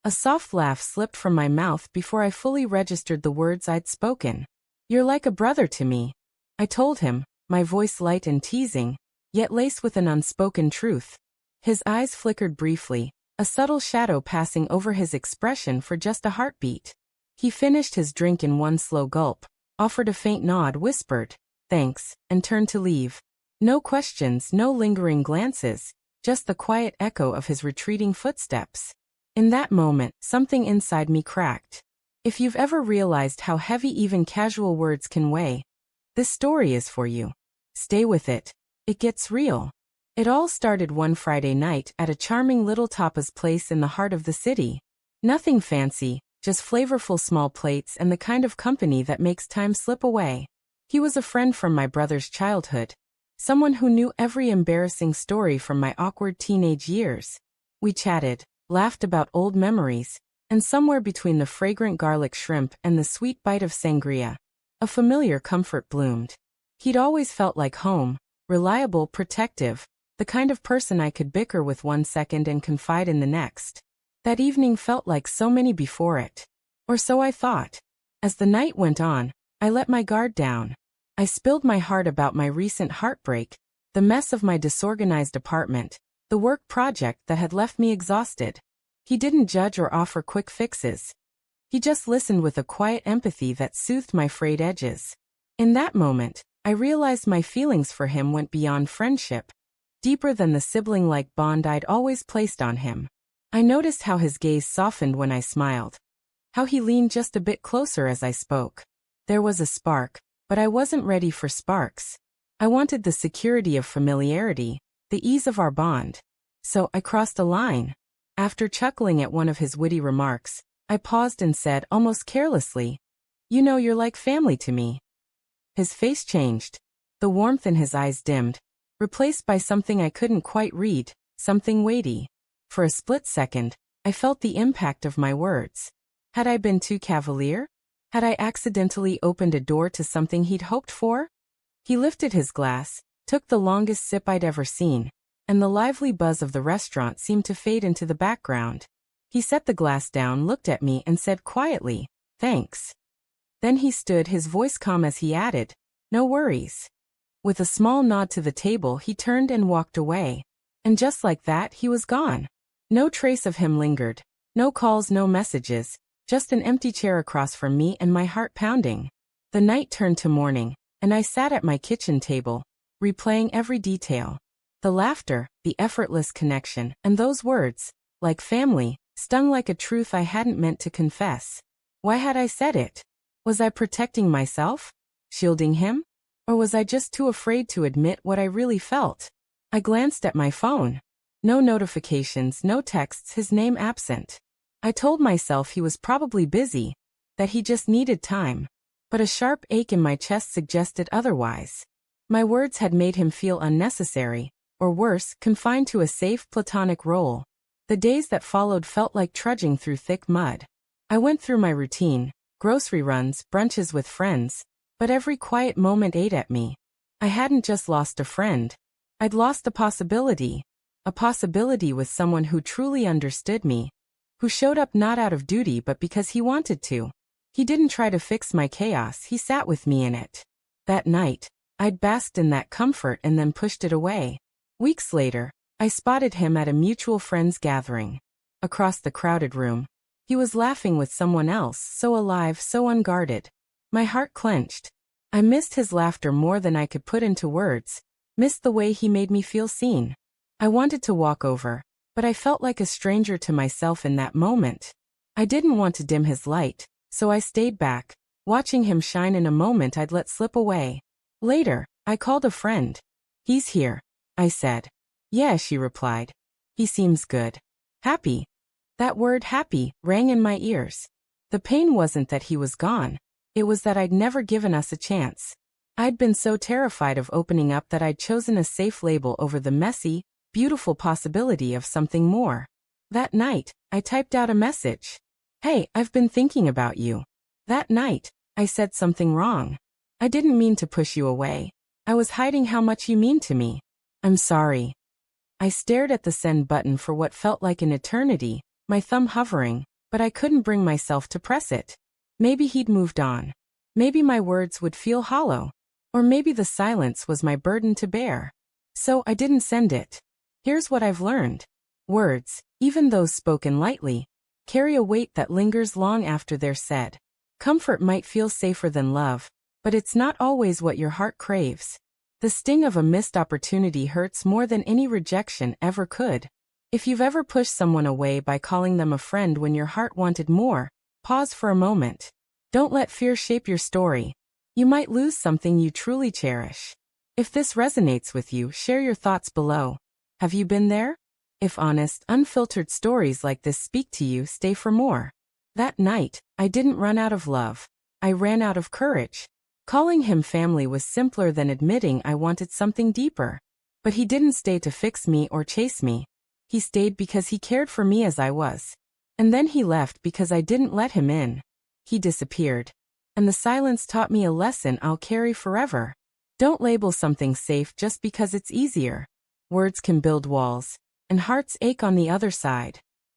A soft laugh slipped from my mouth before I fully registered the words I'd spoken. "You're like a brother to me," I told him, my voice light and teasing, yet laced with an unspoken truth. His eyes flickered briefly, a subtle shadow passing over his expression for just a heartbeat. He finished his drink in one slow gulp, offered a faint nod, whispered, "Thanks," and turned to leave. No questions, no lingering glances, just the quiet echo of his retreating footsteps. In that moment, something inside me cracked. If you've ever realized how heavy even casual words can weigh, this story is for you. Stay with it. It gets real. It all started one Friday night at a charming little tapas place in the heart of the city. Nothing fancy, just flavorful small plates and the kind of company that makes time slip away. He was a friend from my brother's childhood, someone who knew every embarrassing story from my awkward teenage years. We chatted, laughed about old memories, and somewhere between the fragrant garlic shrimp and the sweet bite of sangria, a familiar comfort bloomed. He'd always felt like home, reliable, protective, the kind of person I could bicker with one second and confide in the next. That evening felt like so many before it. Or so I thought. As the night went on, I let my guard down. I spilled my heart about my recent heartbreak, the mess of my disorganized apartment, the work project that had left me exhausted. He didn't judge or offer quick fixes. He just listened with a quiet empathy that soothed my frayed edges. In that moment, I realized my feelings for him went beyond friendship, deeper than the sibling-like bond I'd always placed on him. I noticed how his gaze softened when I smiled, how he leaned just a bit closer as I spoke. There was a spark, but I wasn't ready for sparks. I wanted the security of familiarity, the ease of our bond. So I crossed a line. After chuckling at one of his witty remarks, I paused and said almost carelessly, "You know, you're like family to me." His face changed. The warmth in his eyes dimmed, replaced by something I couldn't quite read, something weighty. For a split second, I felt the impact of my words. Had I been too cavalier? Had I accidentally opened a door to something he'd hoped for? He lifted his glass, took the longest sip I'd ever seen, and the lively buzz of the restaurant seemed to fade into the background. He set the glass down, looked at me, and said quietly, "Thanks." Then he stood, his voice calm as he added, "No worries." With a small nod to the table, he turned and walked away. And just like that, he was gone. No trace of him lingered. No calls, no messages, just an empty chair across from me and my heart pounding. The night turned to morning, and I sat at my kitchen table, replaying every detail. The laughter, the effortless connection, and those words, like family, stung like a truth I hadn't meant to confess. Why had I said it? Was I protecting myself? Shielding him? Or was I just too afraid to admit what I really felt? I glanced at my phone. No notifications, no texts, his name absent. I told myself he was probably busy, that he just needed time. But a sharp ache in my chest suggested otherwise. My words had made him feel unnecessary, or worse, confined to a safe platonic role. The days that followed felt like trudging through thick mud. I went through my routine, grocery runs, brunches with friends, but every quiet moment ate at me. I hadn't just lost a friend. I'd lost a possibility with someone who truly understood me, who showed up not out of duty but because he wanted to. He didn't try to fix my chaos, he sat with me in it. That night, I'd basked in that comfort and then pushed it away. Weeks later, I spotted him at a mutual friends gathering. Across the crowded room, he was laughing with someone else, so alive, so unguarded. My heart clenched. I missed his laughter more than I could put into words, missed the way he made me feel seen. I wanted to walk over, but I felt like a stranger to myself in that moment. I didn't want to dim his light, so I stayed back, watching him shine in a moment I'd let slip away. Later, I called a friend. "He's here," I said. "Yeah," she replied. "He seems good." Happy. That word happy rang in my ears. The pain wasn't that he was gone. It was that I'd never given us a chance. I'd been so terrified of opening up that I'd chosen a safe label over the messy, beautiful possibility of something more. That night, I typed out a message. "Hey, I've been thinking about you." That night, I said something wrong. "I didn't mean to push you away. I was hiding how much you mean to me. I'm sorry." I stared at the send button for what felt like an eternity, my thumb hovering. but I couldn't bring myself to press it. Maybe he'd moved on. Maybe my words would feel hollow. Or maybe the silence was my burden to bear. So I didn't send it. Here's what I've learned. Words, even those spoken lightly, carry a weight that lingers long after they're said. Comfort might feel safer than love, but it's not always what your heart craves. The sting of a missed opportunity hurts more than any rejection ever could. If you've ever pushed someone away by calling them a friend when your heart wanted more, pause for a moment. Don't let fear shape your story. You might lose something you truly cherish. If this resonates with you, share your thoughts below. Have you been there? If honest, unfiltered stories like this speak to you, stay for more. That night, I didn't run out of love. I ran out of courage. Calling him family was simpler than admitting I wanted something deeper. But he didn't stay to fix me or chase me. He stayed because he cared for me as I was. And then he left because I didn't let him in. He disappeared. And the silence taught me a lesson I'll carry forever. Don't label something safe just because it's easier. Words can build walls, and hearts ache on the other side.